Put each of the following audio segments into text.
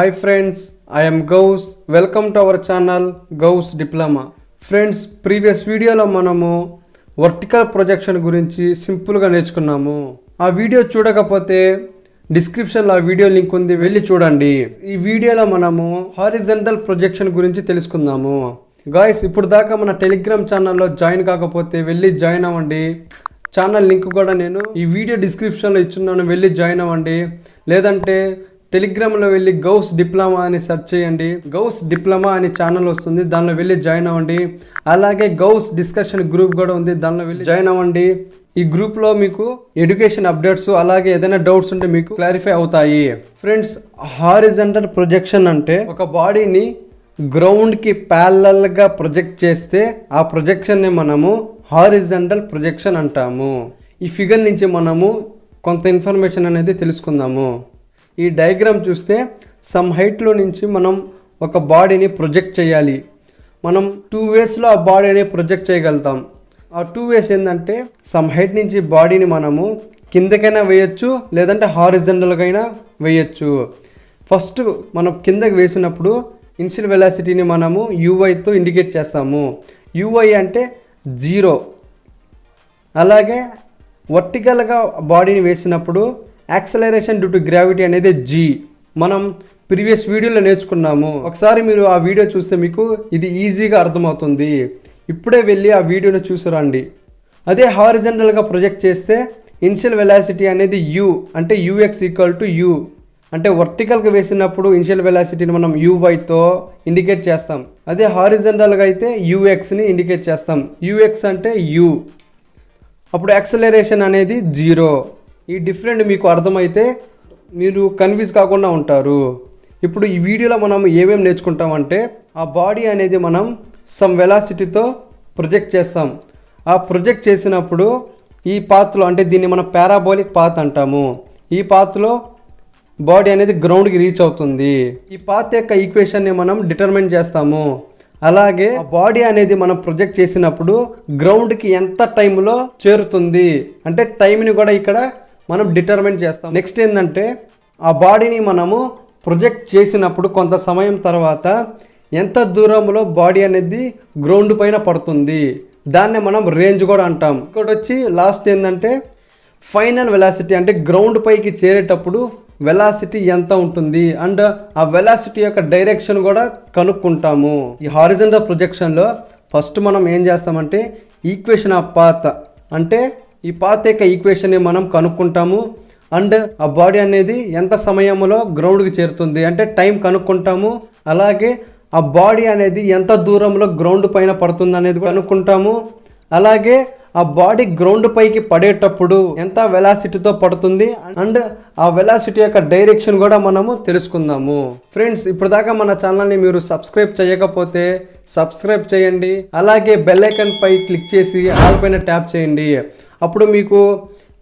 Hi friends, I am Gauss. Welcome to our channel Gauss Diploma. Friends, previous వీడియోలో మనము vertical projection గురించి సింపుల్గా నేర్చుకున్నాము. ఆ వీడియో చూడకపోతే డిస్క్రిప్షన్లో ఆ వీడియో లింక్ ఉంది, వెళ్ళి చూడండి. ఈ వీడియోలో మనము హారిజంటల్ ప్రొజెక్షన్ గురించి తెలుసుకుందాము. గాయ్స్, ఇప్పుడు దాకా మన టెలిగ్రామ్ ఛానల్లో జాయిన్ కాకపోతే వెళ్ళి జాయిన్ అవ్వండి. ఛానల్ లింక్ కూడా నేను ఈ వీడియో డిస్క్రిప్షన్లో ఇచ్చున్నాను, వెళ్ళి జాయిన్ అవ్వండి. లేదంటే టెలిగ్రామ్లో వెళ్ళి గౌస్ డిప్లొమా అని సెర్చ్ చేయండి. గౌస్ డిప్లొమా అని ఛానల్ వస్తుంది, దానిలో వెళ్ళి జాయిన్ అవ్వండి. అలాగే గౌస్ డిస్కషన్ గ్రూప్ కూడా ఉంది, దానిలో వెళ్ళి జాయిన్ అవ్వండి. ఈ గ్రూప్లో మీకు ఎడ్యుకేషన్ అప్డేట్స్ అలాగే ఏదైనా డౌట్స్ ఉంటే మీకు క్లారిఫై అవుతాయి. ఫ్రెండ్స్, హారిజంటల్ ప్రొజెక్షన్ అంటే ఒక బాడీని గ్రౌండ్కి ప్యారలల్గా ప్రొజెక్ట్ చేస్తే ఆ ప్రొజెక్షన్ని మనము హారిజంటల్ ప్రొజెక్షన్ అంటాము. ఈ ఫిగర్ నుంచి మనము కొంత ఇన్ఫర్మేషన్ అనేది తెలుసుకుందాము. ఈ డయాగ్రామ్ చూస్తే సమ్ హైట్లో నుంచి మనం ఒక బాడీని ప్రొజెక్ట్ చేయాలి. మనం 2 వేస్లో ఆ బాడీని ప్రొజెక్ట్ చేయగలుగుతాం. ఆ 2 వేస్ ఏంటంటే సమ్ హైట్ నుంచి బాడీని మనము కిందకైనా వేయచ్చు, లేదంటే హారిజంటల్గా అయినా వేయచ్చు. ఫస్ట్ మనం కిందకి వేసినప్పుడు ఇనిషియల్ వెలాసిటీని మనము యూవైతో ఇండికేట్ చేస్తాము. యూవై అంటే 0. అలాగే వర్టికల్గా బాడీని వేసినప్పుడు యాక్సలరేషన్ డ్యూ టు గ్రావిటీ అనేది G. మనం ప్రీవియస్ వీడియోలో నేర్చుకున్నాము. ఒకసారి మీరు ఆ వీడియో చూస్తే మీకు ఇది ఈజీగా అర్థమవుతుంది. ఇప్పుడే వెళ్ళి ఆ వీడియోని చూసిరండి. అదే హారిజంటల్గా ప్రొజెక్ట్ చేస్తే ఇనిషియల్ వెలాసిటీ అనేది U, అంటే Ux = U. అంటే వర్టికల్గా వేసినప్పుడు ఇనిషియల్ వెలాసిటీని మనం Uyతో ఇండికేట్ చేస్తాం. అదే హారిజంటల్గా అయితే Uxని ఇండికేట్ చేస్తాం. Ux అంటే U. అప్పుడు యాక్సలరేషన్ అనేది 0. ఈ డిఫరెంట్ మీకు అర్థమైతే మీరు కన్ఫ్యూజ్ కాకుండా ఉంటారు. ఇప్పుడు ఈ వీడియోలో మనం ఏమేమి నేర్చుకుంటామంటే, ఆ బాడీ అనేది మనం సమ్ వెలాసిటీతో ప్రొజెక్ట్ చేస్తాం. ఆ ప్రొజెక్ట్ చేసినప్పుడు ఈ పాత్లో, అంటే దీన్ని మనం పారాబోలిక్ పాత్ అంటాము, ఈ పాత్లో బాడీ అనేది గ్రౌండ్కి రీచ్ అవుతుంది. ఈ పాత్ యొక్క ఈక్వేషన్ని మనం డిటర్మైన్ చేస్తాము. అలాగే ఆ బాడీ అనేది మనం ప్రొజెక్ట్ చేసినప్పుడు గ్రౌండ్కి ఎంత టైంలో చేరుతుంది అంటే టైంని కూడా ఇక్కడ మనం డిటర్మైన్ చేస్తాం. నెక్స్ట్ ఏంటంటే, ఆ బాడీని మనము ప్రొజెక్ట్ చేసినప్పుడు కొంత సమయం తర్వాత ఎంత దూరంలో బాడీ అనేది గ్రౌండ్ పైన పడుతుంది, దాన్నే మనం రేంజ్ కూడా అంటాం. ఇంకోటి వచ్చి లాస్ట్ ఏంటంటే ఫైనల్ వెలాసిటీ, అంటే గ్రౌండ్ పైకి చేరేటప్పుడు వెలాసిటీ ఎంత ఉంటుంది అండ్ ఆ వెలాసిటీ యొక్క డైరెక్షన్ కూడా కనుక్కుంటాము. ఈ హారిజంటల్ ప్రొజెక్షన్లో ఫస్ట్ మనం ఏం చేస్తామంటే ఈక్వేషన్ ఆఫ్ పాత్, అంటే ఈ పాత్ యొక్క ఈక్వేషన్ని మనం కనుక్కుంటాము. అండ్ ఆ బాడీ అనేది ఎంత సమయంలో గ్రౌండ్కి చేరుతుంది అంటే టైం కనుక్కుంటాము. అలాగే ఆ బాడీ అనేది ఎంత దూరంలో గ్రౌండ్ పైన పడుతుంది అనేది కనుక్కుంటాము. అలాగే ఆ బాడీ గ్రౌండ్ పైకి పడేటప్పుడు ఎంత వెలాసిటీతో పడుతుంది అండ్ ఆ వెలాసిటీ యొక్క డైరెక్షన్ కూడా మనము తెలుసుకుందాము. ఫ్రెండ్స్, ఇప్పుడు దాకా మన ఛానల్ని మీరు సబ్స్క్రైబ్ చేయకపోతే సబ్స్క్రైబ్ చేయండి. అలాగే బెల్ ఐకాన్ పై క్లిక్ చేసి ఆల్ పైన ట్యాప్ చేయండి. అప్పుడు మీకు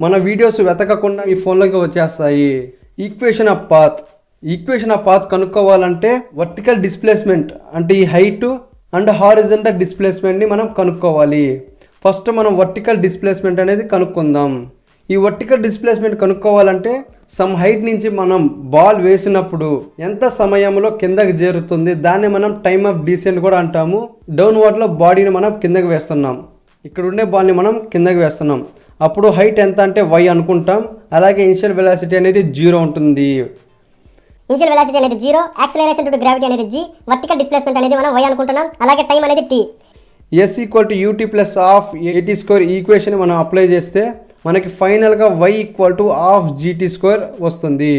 మన వీడియోస్ వెతకకుండా మీ ఫోన్లోకి వచ్చేస్తాయి. ఈక్వేషన్ ఆఫ్ పాత్ కనుక్కోవాలంటే వర్టికల్ డిస్ప్లేస్మెంట్, అంటే ఈ హైట్ అండ్ హారిజంటల్ డిస్ప్లేస్మెంట్ని మనం కనుక్కోవాలి. ఫస్ట్ మనం వర్టికల్ డిస్ప్లేస్మెంట్ అనేది కనుక్కుందాం. ఈ వర్టికల్ డిస్ప్లేస్మెంట్ కనుక్కోవాలంటే సమ్ హైట్ నుంచి మనం బాల్ వేసినప్పుడు ఎంత సమయంలో కిందకి చేరుతుంది, దాన్ని మనం టైమ్ ఆఫ్ డీసెంట్ కూడా అంటాము. డౌన్వర్డ్లో బాడీని మనం కిందకి వేస్తున్నాం, ఇక్కడ ఉండే బాల్ని మనం కిందకి వేస్తున్నాం. అప్పుడు హైట్ ఎంత అంటే y అనుకుంటాం. అలాగే ఇనిషియల్ వెలాసిటీ అనేది 0 ఉంటుంది. ఇనిషియల్ వెలాసిటీ అనేది 0, యాక్సలరేషన్ డ్యూ టు గ్రావిటీ అనేది G, వర్టికల్ డిస్ప్లేస్మెంట్ అనేది మనం y అనుకుంటున్నాం. అలాగే టైం అనేది t. S = ut + ½ ఈక్వేషన్ మనం అప్లై చేస్తే మనకి ఫైనల్గా y = ½ వస్తుంది.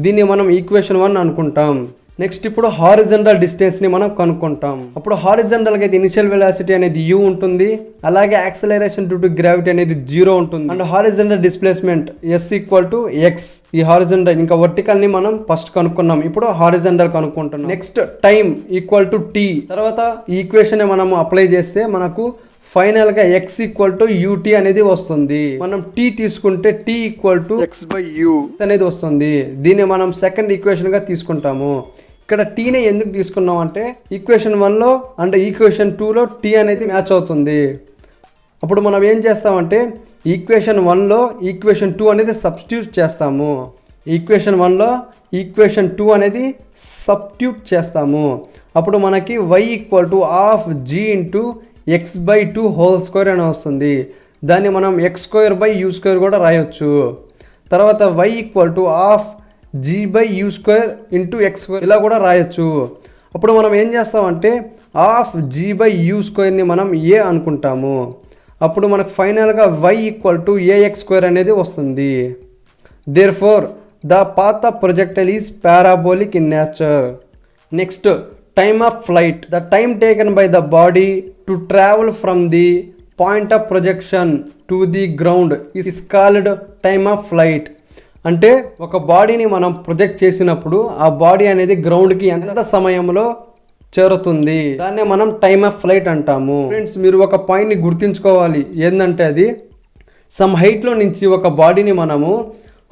దీన్ని మనం ఈక్వేషన్ 1 అనుకుంటాం. నెక్స్ట్ ఇప్పుడు హారిజంటల్ డిస్టెన్స్ని మనం కనుక్కుంటాం. అప్పుడు హారిజంటల్గా అయితే ఇనిషియల్ వెలాసిటీ అనేది u ఉంటుంది. అలాగే యాక్సలరేషన్ డ్యూ టు గ్రావిటీ అనేది 0 ఉంటుంది. And horizontal displacement S = x. ఈ హారిజంటల్ ఇంకా వర్టికల్ని మనం ఫస్ట్ కనుక్కున్నాం, ఇప్పుడు హారిజంటల్ కనుక్కుంటున్నాం. Next time = t. తర్వాత ఈ ఈక్వేషన్ మనం అప్లై చేస్తే మనకు ఫైనల్గా x = ut అనేది వస్తుంది. మనం t తీసుకుంటే t = x/u అనేది వస్తుంది. దీన్ని మనం సెకండ్ ఈక్వేషన్గా తీసుకుంటాము. ఇక్కడ టీని ఎందుకు తీసుకున్నాం అంటే ఈక్వేషన్ 1లో అండ్ ఈక్వేషన్ 2లో టీ అనేది మ్యాచ్ అవుతుంది. అప్పుడు మనం ఏం చేస్తామంటే ఈక్వేషన్ 1లో ఈక్వేషన్ 2 అనేది సబ్స్టిట్యూట్ చేస్తాము. ఈక్వేషన్ 1లో ఈక్వేషన్ 2 అనేది సబ్స్టిట్యూట్ చేస్తాము. అప్పుడు మనకి y equal to half g into x/2 whole square అని వస్తుంది. దాన్ని మనం x²/u² కూడా రాయొచ్చు. తర్వాత y equal to half g/u² into x² ఇలా కూడా రాయొచ్చు. అప్పుడు మనం ఏం చేస్తామంటే హాఫ్ g/u² మనం a అనుకుంటాము. అప్పుడు మనకు ఫైనల్గా y ఈక్వల్ టు ax² అనేది వస్తుంది. Therefore the path of projectile is parabolic in nature. Next time of flight. The time taken by the body to travel from the point of projection to the ground is called time of flight. అంటే ఒక బాడీని మనం project చేసినప్పుడు ఆ body అనేది గ్రౌండ్కి ఎంత సమయంలో చేరుతుంది, దాన్నే మనం టైమ్ ఆఫ్ ఫ్లైట్ అంటాము. ఫ్రెండ్స్, మీరు ఒక పాయింట్ని గుర్తుంచుకోవాలి. ఏంటంటే అది సమ్ హైట్లో నుంచి ఒక బాడీని మనము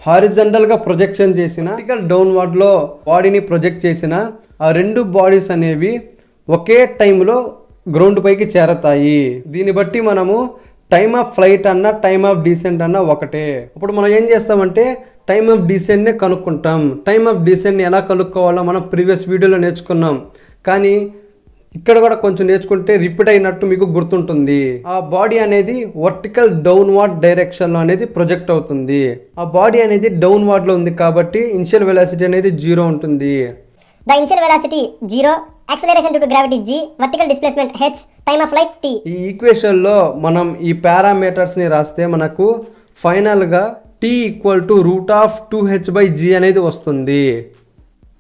హారిజంటల్గా ప్రొజెక్షన్ చేసిన, వర్టికల్ డౌన్వర్డ్లో బాడీని ప్రొజెక్ట్ చేసిన ఆ రెండు బాడీస్ అనేవి ఒకే టైంలో గ్రౌండ్ పైకి చేరతాయి. దీన్ని బట్టి మనము టైమ్ ఆఫ్ ఫ్లైట్ అన్న టైమ్ ఆఫ్ డీసెంట్ అన్న ఒకటే. ఇప్పుడు మనం ఏం చేస్తామంటే టైమ్ ఆఫ్ డీసెంట్నే కనుక్కుంటాం. టైమ్ ఆఫ్ డీసెంట్ని ఎలా కనుక్కోవాలో మనం ప్రీవియస్ వీడియోలో నేర్చుకున్నాం. కానీ ఇక్కడ కూడా కొంచెం నేర్చుకుంటే రిపీట్ అయినట్టు మీకు గుర్తుంటుంది. ఆ బాడీ అనేది వర్టికల్ డౌన్వర్డ్ డైరెక్షన్లో అనేది ప్రొజెక్ట్ అవుతుంది. ఆ బాడీ అనేది డౌన్వర్డ్లో ఉంది కాబట్టి ఇనిషియల్ వెలాసిటీ అనేది 0 ఉంటుంది. The initial velocity 0, acceleration due to gravity g, vertical displacement h, time of flight t. ఈ ఈక్వేషన్లో మనం ఈ పారామీటర్స్ని రాస్తే మనకు ఫైనల్గా t ఈక్వల్ టు √2h/g అనేది వస్తుంది.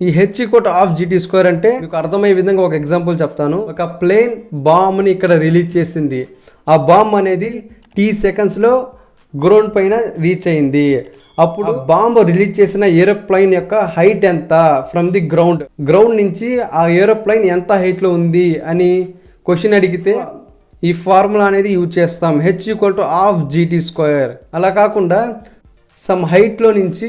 ఈ h equal to half gt² అంటే మీకు అర్థమయ్యే విధంగా ఒక ఎగ్జాంపుల్ చెప్తాను. ఒక ప్లేన్ బాంబ్ని ఇక్కడ రిలీజ్ చేసింది. ఆ బాంబ్ అనేది t సెకండ్స్లో గ్రౌండ్ పైన రీచ్ అయింది. అప్పుడు బాంబ్ రిలీజ్ చేసిన ఏరోప్లైన్ యొక్క హైట్ ఎంత ఫ్రమ్ ది గ్రౌండ్ నుంచి ఆ ఏరోప్లైన్ ఎంత హైట్లో ఉంది అని క్వశ్చన్ అడిగితే ఈ ఫార్ములా అనేది యూజ్ చేస్తాం, h equal to half gt². అలా కాకుండా సమ్ హైట్లో నుంచి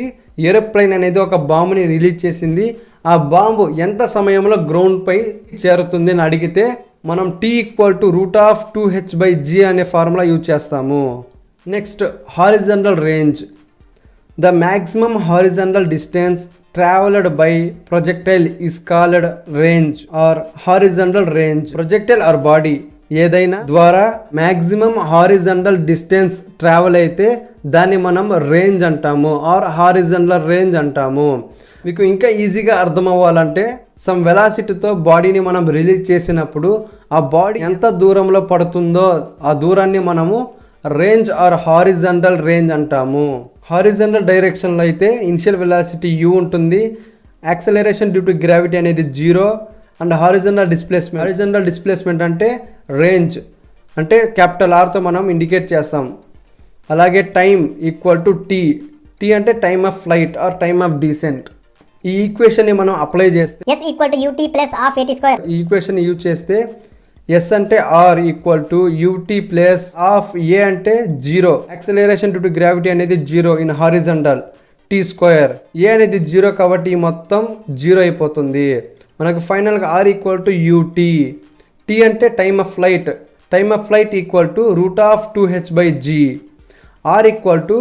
ఏరోప్లైన్ అనేది ఒక బాంబుని రిలీజ్ చేసింది. ఆ బాంబు ఎంత సమయంలో గ్రౌండ్ పై చేరుతుంది అని అడిగితే మనం t ఈక్వల్ టు √2h/g అనే ఫార్ములా యూజ్ చేస్తాము. Next horizontal range. The maximum horizontal distance travelled by projectile is called range or horizontal range. Projectile or body ఏదైనా ద్వారా మ్యాక్సిమం హారిజంటల్ డిస్టెన్స్ ట్రావెల్ అయితే దాన్ని మనం రేంజ్ అంటాము ఆర్ హారిజంటల్ రేంజ్ అంటాము. మీకు ఇంకా ఈజీగా అర్థం అవ్వాలంటే సమ్ వెలాసిటీతో బాడీని మనం రిలీజ్ చేసినప్పుడు ఆ బాడీ ఎంత దూరంలో పడుతుందో ఆ దూరాన్ని మనము రేంజ్ ఆర్ హారిజంటల్ రేంజ్ అంటాము. హారిజంటల్ డైరెక్షన్లో అయితే ఇనిషియల్ వెలాసిటీ u ఉంటుంది, యాక్సలరేషన్ డ్యూ టు గ్రావిటీ అనేది 0 అండ్ హారిజంటల్ డిస్ప్లేస్మెంట్ అంటే రేంజ్ అంటే క్యాపిటల్ R తో మనం ఇండికేట్ చేస్తాం. అలాగే టైం ఈక్వల్ టు t అంటే time of flight are time of decent. ఈ ఈక్వేషన్ని మనం అప్లై చేస్తే s equal to ut plus half at². ఈ ఈక్వేషన్ యూజ్ చేస్తే s అంటే r equal to ut plus half a అంటే 0, యాక్సలరేషన్ డ్యూ టు గ్రావిటీ అనేది 0 ఇన్ హారిజంటల్ t². a అనేది 0 కాబట్టి మొత్తం 0 అయిపోతుంది. మనకు ఫైనల్గా r equal to ut. t అంటే time of flight equal to √2h/g. r equal to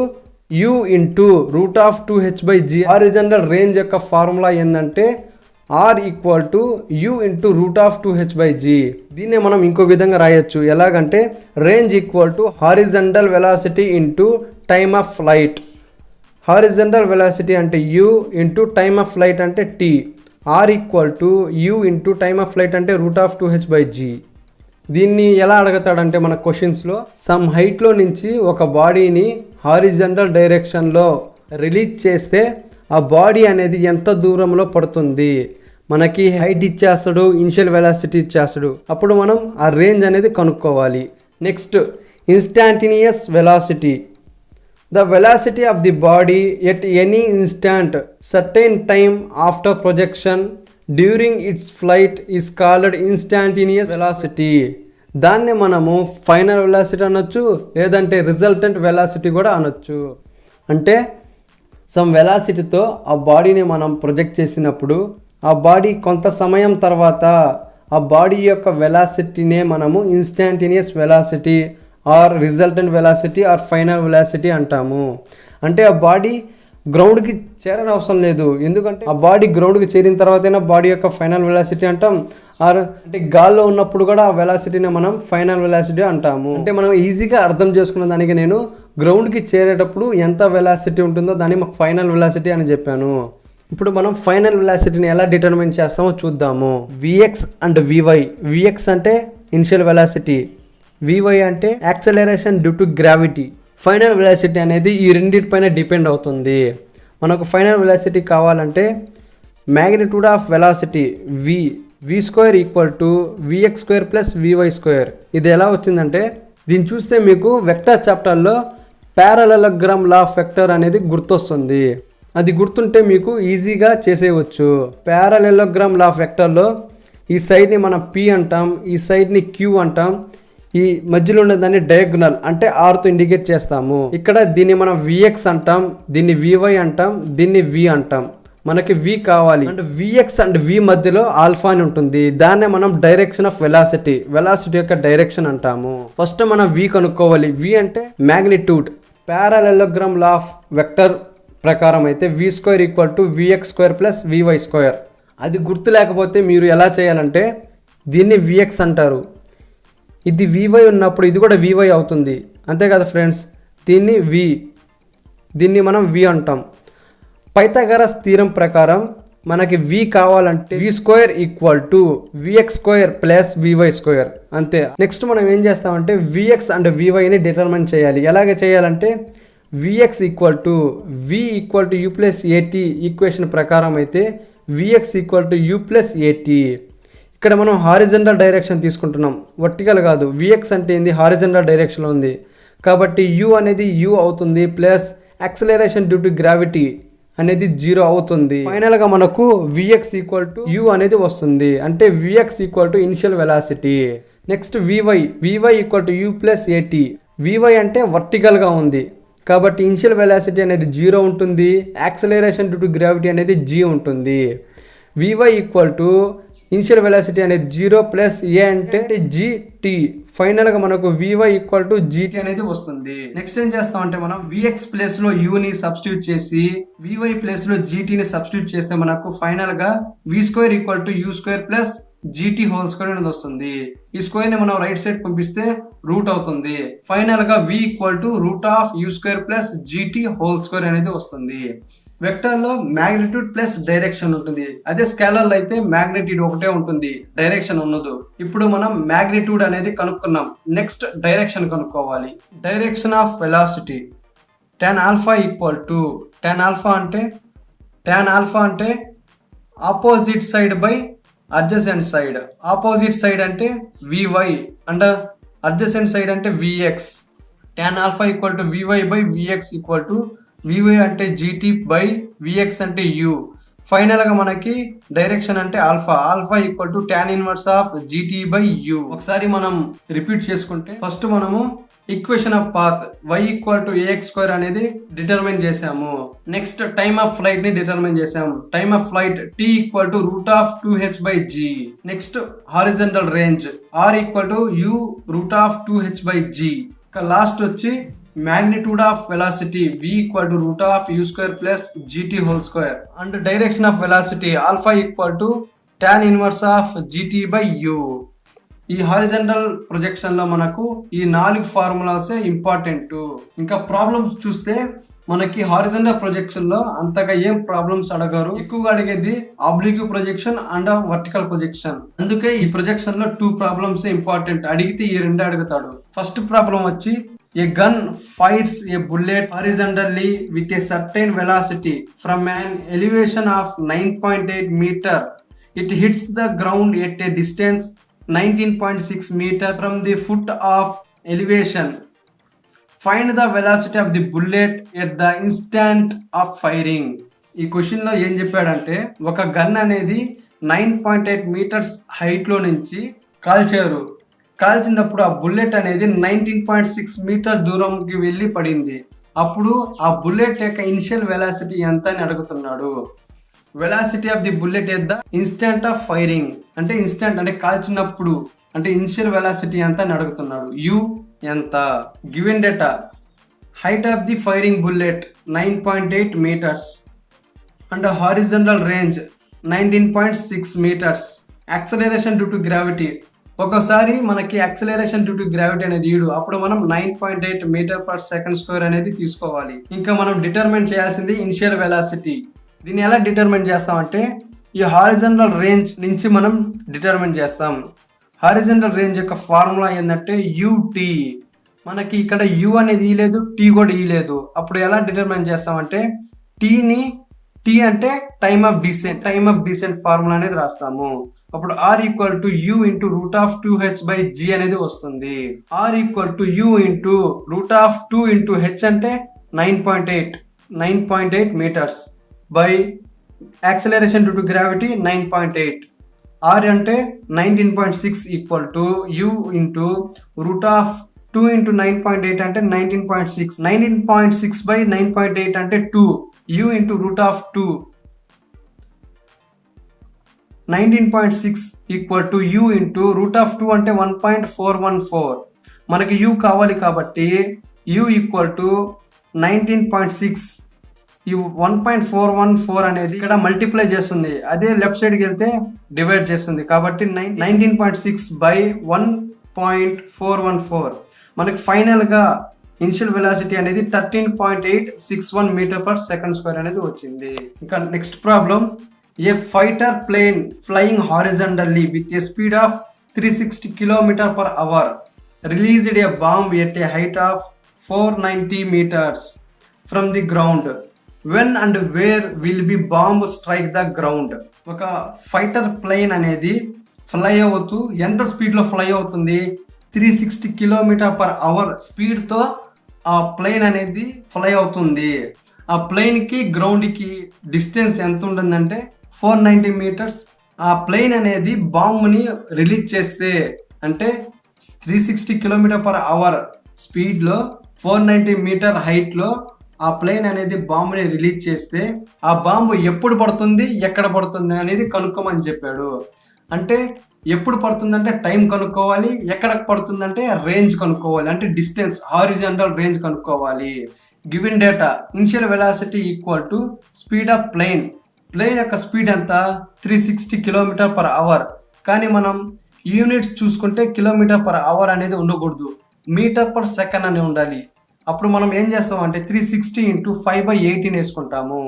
u into √2h/g. Horizontal range యొక్క ఫార్ములా ఏంటంటే r equal to u into √2h/g. దీన్నే మనం ఇంకో విధంగా రాయొచ్చు. ఎలాగంటే range equal to horizontal velocity into time of flight. Horizontal velocity అంటే u into time of flight అంటే t. r equal to u into time of flight అంటే √2h/g. దీన్ని ఎలా అడుగుతాడంటే మన క్వశ్చన్స్లో సమ్ హైట్లో నుంచి ఒక బాడీని హారిజంటల్ డైరెక్షన్లో రిలీజ్ చేస్తే ఆ బాడీ అనేది ఎంత దూరంలో పడుతుంది, మనకి హైట్ ఇచ్చేస్తాడు, ఇనిషియల్ వెలాసిటీ ఇచ్చేస్తాడు. అప్పుడు మనం ఆ రేంజ్ అనేది కనుక్కోవాలి. Next instantaneous velocity. The velocity of the body at any instant, certain time after projection during its flight is called instantaneous velocity. దాన్ని మనము ఫైనల్ వెలాసిటీ అనొచ్చు, లేదంటే రిజల్టెంట్ వెలాసిటీ కూడా అనొచ్చు. అంటే సమ్ వెలాసిటీతో ఆ బాడీని మనం ప్రొజెక్ట్ చేసినప్పుడు ఆ బాడీ కొంత సమయం తర్వాత ఆ బాడీ యొక్క వెలాసిటీనే మనము instantaneous velocity or resultant velocity or final velocity అంటాము. అంటే ఆ బాడీ గ్రౌండ్కి చేరని అవసరం లేదు. ఎందుకంటే ఆ బాడీ గ్రౌండ్కి చేరిన తర్వాతైనా బాడీ యొక్క ఫైనల్ వెలాసిటీ అంటాం. అంటే గాల్లో ఉన్నప్పుడు కూడా ఆ వెలాసిటీని మనం ఫైనల్ వెలాసిటీ అంటాము. అంటే మనం ఈజీగా అర్థం చేసుకున్న దానికి నేను గ్రౌండ్కి చేరేటప్పుడు ఎంత వెలాసిటీ ఉంటుందో దాన్ని మాకు ఫైనల్ వెలాసిటీ అని చెప్పాను. ఇప్పుడు మనం ఫైనల్ వెలాసిటీని ఎలా డిటర్మిన్ చేస్తామో చూద్దాము. V x and v y. విఎక్స్ అంటే ఇనిషియల్ వెలాసిటీ, వివై అంటే acceleration due to gravity. Final velocity అనేది ఈ రెండింటిపైన డిపెండ్ అవుతుంది. మనకు ఫైనల్ వెలాసిటీ కావాలంటే magnitude of velocity v square equal to v x square plus v y square. ఇది ఎలా వచ్చిందంటే దీన్ని చూస్తే మీకు వెక్టర్ చాప్టర్లో ప్యారలలోగ్రామ్ లా ఆఫ్ వెక్టర్ అనేది గుర్తొస్తుంది. అది గుర్తుంటే మీకు ఈజీగా చేసేయవచ్చు. ప్యారలలోగ్రామ్ లా ఆఫ్ వెక్టర్లో ఈ సైడ్ని మనం పి అంటాం, ఈ సైడ్ని క్యూ అంటాం, ఈ మధ్యలో ఉన్నదాన్ని డయాగ్నల్ అంటే ఆర్తో ఇండికేట్ చేస్తాము. ఇక్కడ దీన్ని మనం విఎక్స్ అంటాం, దీన్ని వివై అంటాం, దీన్ని వి అంటాం. మనకి వి కావాలి అంటే విఎక్స్ అండ్ వి మధ్యలో ఆల్ఫా అని ఉంటుంది. దాన్నే మనం డైరెక్షన్ ఆఫ్ వెలాసిటీ యొక్క డైరెక్షన్ అంటాము. ఫస్ట్ మనం వి కనుక్కోవాలి. వి అంటే magnitude. Parallelogram law of vector ప్రకారం అయితే v square equal to v x square plus v y square. అది గుర్తు లేకపోతే మీరు ఎలా చేయాలంటే దీన్ని విఎక్స్ అంటారు, ఇది వివై ఉన్నప్పుడు ఇది కూడా వివై అవుతుంది, అంతే కదా ఫ్రెండ్స్. దీన్ని మనం వి అంటాం. పైథాగరస్ థీరం ప్రకారం మనకి వి కావాలంటే v square equal to v x square plus v y square, అంతే. నెక్స్ట్ మనం ఏం చేస్తామంటే విఎక్స్ అండ్ వివైని డిటర్మైన్ చేయాలి. ఎలాగే చేయాలంటే vx equal to you plus ఏటీ ఈక్వేషన్ ప్రకారం అయితే vx equal to you plus ఏటీ. ఇక్కడ మనం హారిజంటల్ డైరెక్షన్ తీసుకుంటున్నాం, వర్టికల్ కాదు. విఎక్స్ అంటే ఏంది, హారిజంటల్ డైరెక్షన్లో ఉంది కాబట్టి యూ అనేది యూ అవుతుంది plus acceleration due to gravity అనేది 0 అవుతుంది. ఫైనల్గా మనకు విఎక్స్ ఈక్వల్ టు యూ అనేది వస్తుంది. అంటే vx equal to initial velocity. Next VY equal to you plus ఏటీ. వివై అంటే వర్టికల్గా ఉంది కాబట్టి ఇనిషియల్ వెలాసిటీ అనేది 0 ఉంటుంది, యాక్సలరేషన్ డ్యూ టు గ్రావిటీ అనేది g ఉంటుంది. VY equal to initial velocity అనేది 0 ప్లస్ ఏ అంటే gt. ఫైనల్గా మనకు వివై ఈక్వల్ టు gt అనేది వస్తుంది. నెక్స్ట్ ఏం చేస్తామంటే మనం విఎక్స్ ప్లేస్ లో యూని సబ్స్టిట్యూట్ చేసి వివై ప్లేస్ లో gt సబ్స్టిట్యూట్ చేస్తే మనకు ఫైనల్ గా v square equal to u square plus gt whole square అనేది వస్తుంది. ఈ స్క్వేర్ ని మనం రైట్ సైడ్ పంపిస్తే రూట్ అవుతుంది. ఫైనల్ గా v equal to root of u square plus gt whole square అనేది వస్తుంది. వెక్టర్ లో మ్యాగ్నిట్యూడ్ ప్లస్ డైరెక్షన్ ఉంటుంది. అదే స్కేలర్ లో అయితే మ్యాగ్నిట్యూడ్ ఒకటే ఉంటుంది, డైరెక్షన్ ఉండదు. ఇప్పుడు మనం మ్యాగ్నిట్యూడ్ అనేది కనుక్కున్నాం. నెక్స్ట్ డైరెక్షన్ కనుక్కోవాలి. Direction of velocity tan alpha equal to tan alpha అంటే opposite side by adjacent side. Opposite side అంటే వివై అండ్ అడ్జసెంట్ సైడ్ అంటే v x. tan alpha equal to v y by v x equal to v y అంటే gt by v x అంటే u. ఫైనల్గా మనకి direction అంటే alpha equal to tan inverse of gt by u. ఒకసారి మనం repeat చేసుకుంటే ఫస్ట్ మనము equation of path y equal to ax square అనేది డిటర్మైన్ చేసాము. నెక్స్ట్ టైమ్ ఆఫ్ ఫ్లైట్ ని డిటర్మైన్ చేసాము. Time of flight t equal to root of 2h by g. Next horizontal range r equal to u root of 2h by g. Last వచ్చి magnitude of velocity v equal to root of u square plus gt whole square and direction of velocity alpha equal to tan inverse of gt by u. ఈ horizontal projection లో మనకు ఈ 4 ఫార్ములాసే important. ఇంకా problems చూస్తే మనకి horizontal projection లో అంతగా ఏం ప్రాబ్లమ్స్ అడగరు. ఎక్కువగా అడిగేది oblique projection and vertical projection. అందుకే ఈ ప్రొజెక్షన్ లో 2 ప్రాబ్లమ్స్ ఇంపార్టెంట్. అడిగితే ఈ 2 అడుగుతాడు. ఫస్ట్ ప్రాబ్లం వచ్చి a gun fires a bullet horizontally with a certain velocity from an elevation of 9.8 meter. It hits the ground at a distance 19.6 meter from the foot of elevation. Find the velocity of the bullet at the instant of firing. ఈ question లో ఏం చెప్పాడంటే ఒక gun అనేది 9.8 metres height లో నుంచి కాల్చినప్పుడు ఆ bullet అనేది 19.6 మీటర్ దూరంకి వెళ్ళి పడింది. అప్పుడు ఆ బుల్లెట్ యొక్క ఇనిషియల్ వెలాసిటీ ఎంత అని అడుగుతున్నాడు. Velocity of the bullet at the instant of firing అంటే ఇన్స్టెంట్ అంటే కాల్చినప్పుడు అంటే ఇనిషియల్ వెలాసిటీ ఎంత అని అడుగుతున్నాడు. యు ఎంత. Given data height of the firing bullet 9.8 meters and horizontal range 19.6 meters. Acceleration due to gravity, ఒకసారి మనకి యాక్సిలరేషన్ డ్యూ టు గ్రావిటీ అనేది ఈడు, అప్పుడు మనం 9.8 మీటర్ పర్ సెకండ్ స్క్వేర్ అనేది తీసుకోవాలి. ఇంకా మనం డిటర్మిన్ చేయాల్సింది ఇనిషియల్ వెలాసిటీ. దీన్ని ఎలా డిటర్మిన్ చేస్తామంటే ఈ హారిజంటల్ రేంజ్ నుంచి మనం డిటర్మిన్ చేస్తాం. హారిజంటల్ రేంజ్ యొక్క ఫార్ములా ఏంటంటే యూటీ. మనకి ఇక్కడ యు అనేది ఈ లేదు, టీ కూడా ఈ లేదు. అప్పుడు ఎలా డిటర్మిన్ చేస్తామంటే టీ అంటే టైమ్ ఆఫ్ డిసెంట్ ఫార్ములా అనేది రాస్తాము. అప్పుడు r equal to u into root of 2h/g అనేది వస్తుంది. R equal to u into root of 2 into h అంటే 9.8 meters by acceleration due to gravity 9.8. Or అంటే 19.6 equal to u into root of 2 into 9.8 అంటే 19.6. 19.6 by 9.8 అంటే 2. u into root of 2 19.6 equal to u into root of 2 అంటే 1.414. మనకి u కావాలి కాబట్టి u equal to 19.6. ఈ 1.414 అనేది ఇక్కడ మల్టిప్లై చేస్తుంది, అదే లెఫ్ట్ సైడ్కి వెళ్తే డివైడ్ చేస్తుంది. కాబట్టి 19.6 బై 1.414. మనకి ఫైనల్గా ఇనిషియల్ వెలాసిటీ అనేది 13.861 మీటర్ పర్ సెకండ్ స్క్వేర్ అనేది వచ్చింది. ఇంకా next problem, a fighter plane flying horizontally with a speed of 360 km/h released a bomb at a height of 490 meters from the ground. When and where will be bomb strike the ground. ఒక fighter plane అనేది fly అవుతూ ఎంత స్పీడ్లో fly అవుతుంది? 360 km/h స్పీడ్తో ఆ plane అనేది fly అవుతుంది. ఆ ప్లేన్కి గ్రౌండ్కి డిస్టెన్స్ ఎంత ఉంటుందంటే 490 meters. ఆ ప్లేన్ అనేది బాంబుని రిలీజ్ చేస్తే అంటే 360 km/h స్పీడ్లో 490 meter హైట్లో ఆ ప్లేన్ అనేది బాంబుని రిలీజ్ చేస్తే ఆ బాంబు ఎప్పుడు పడుతుంది, ఎక్కడ పడుతుంది అనేది కనుక్కోమని చెప్పాడు. అంటే ఎప్పుడు పడుతుందంటే టైం కనుక్కోవాలి, ఎక్కడ పడుతుందంటే రేంజ్ కనుక్కోవాలి, అంటే డిస్టెన్స్ హారిజంటల్ రేంజ్ కనుక్కోవాలి. Given data initial velocity equal to speed of plane యొక్క స్పీడ్ ఎంత? 360 km/h. కానీ మనం యూనిట్స్ చూసుకుంటే km/h అనేది ఉండకూడదు, మీటర్ పర్ సెకండ్ అని ఉండాలి. అప్పుడు మనం ఏం చేస్తామంటే 360 ఇంటూ 5/18 వేసుకుంటాము.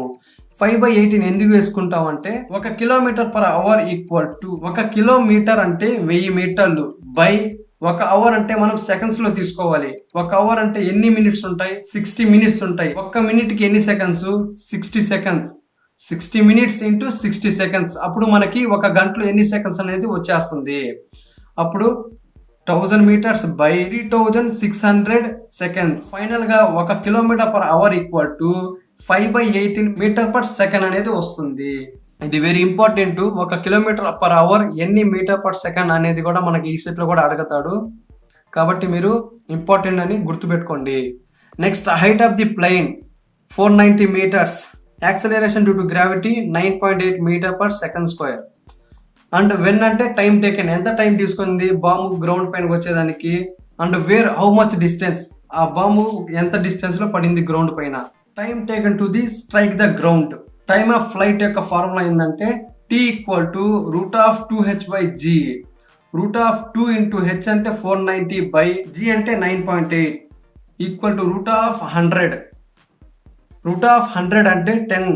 5/18 ఎందుకు వేసుకుంటాం అంటే 1 km/h ఈక్వల్ టు 1 కిలోమీటర్ అంటే 1000 మీటర్లు బై 1 అవర్ అంటే మనం సెకండ్స్ లో తీసుకోవాలి. 1 అవర్ అంటే ఎన్ని మినిట్స్ ఉంటాయి? 60 minutes ఉంటాయి. 1 minute కి ఎన్ని seconds? 60 seconds. 60 minutes into 60 seconds. అప్పుడు మనకి 1 గంటలో ఎన్ని సెకండ్స్ అనేది వచ్చేస్తుంది. అప్పుడు 1000 meters బై 3600 seconds. ఫైనల్ గా 1 km/h equal to 5/18 meter per second అనేది వస్తుంది. ఇది వెరీ ఇంపార్టెంట్. 1 km/h ఎన్ని మీటర్ పర్ సెకండ్ అనేది కూడా మనకి ఈ సెట్ లో కూడా అడుగుతాడు, కాబట్టి మీరు ఇంపార్టెంట్ అని గుర్తుపెట్టుకోండి. Next, height of the plane 490 meters, acceleration due to gravity 9.8 meter per second square. And when అంటే టైం టేకెన్, ఎంత టైం తీసుకుంది బాంబు గ్రౌండ్ పైనకి వచ్చేదానికి. And where how much distance, ఆ బాంబు ఎంత డిస్టెన్స్ లో పడింది గ్రౌండ్ పైన. Time taken to the strike the ground. Time of flight యొక్క ఫార్ములా ఏంటంటే t equal to root of 2h/g. Root of 2 into h అంటే 490 బై g అంటే 9.8 equal to root of 100. Root of 100 అంటే 10.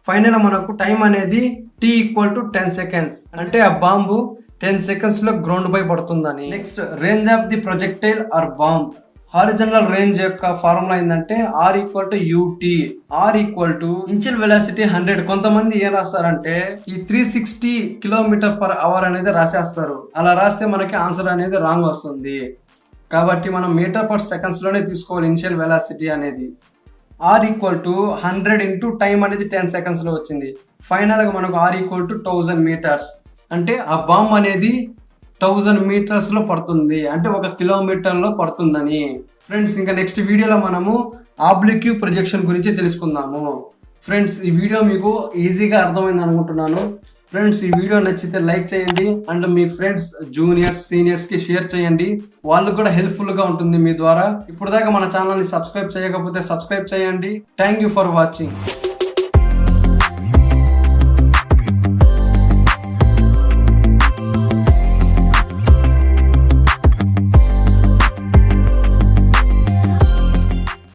Final మనకు time అనేది t equal to 10 seconds, అంటే ఆ bomb 10 seconds లో గ్రౌండ్ పై పడుతుందని. Next, range of the projectile or bomb. Horizontal range యొక్క ఫార్ములా ఏంటంటే r equal to ut. r equal to initial velocity 100. కొంతమంది ఏం రాస్తారంటే ఈ 360 km/h అనేది రాసేస్తారు. అలా రాస్తే మనకి ఆన్సర్ అనేది రాంగ్ వస్తుంది. కాబట్టి మనం మీటర్ పర్ సెకండ్స్ లోనే తీసుకోవాలి ఇనిషియల్ వెలాసిటీ అనేది. r equal to 100 into time అనేది 10 seconds లో వచ్చింది. ఫైనల్ గా మనకు r ఈక్వల్ టు 1000 meters, అంటే ఆ బాంబ్ అనేది 1000 meters లో పడుతుంది, అంటే 1 కిలోమీటర్లో పడుతుందని. ఫ్రెండ్స్, ఇంకా నెక్స్ట్ వీడియోలో మనము ఆబ్లిక్యూ ప్రొజెక్షన్ గురించి తెలుసుకుందాము. ఫ్రెండ్స్, ఈ వీడియో మీకు ఈజీగా అర్థమైంది అనుకుంటున్నాను. ఫ్రెండ్స్ ఈ వీడియో నచ్చితే లైక్ చేయండి and me friends juniors seniors కి షేర్ చేయండి. వాళ్ళకు కూడా హెల్ప్ఫుల్ గా ఉంటుంది మీ ద్వారా. ఇప్పుడు దాకా మన ఛానల్ ని సబ్స్క్రైబ్ చేయకపోతే సబ్స్క్రైబ్ చేయండి. Thank you for watching.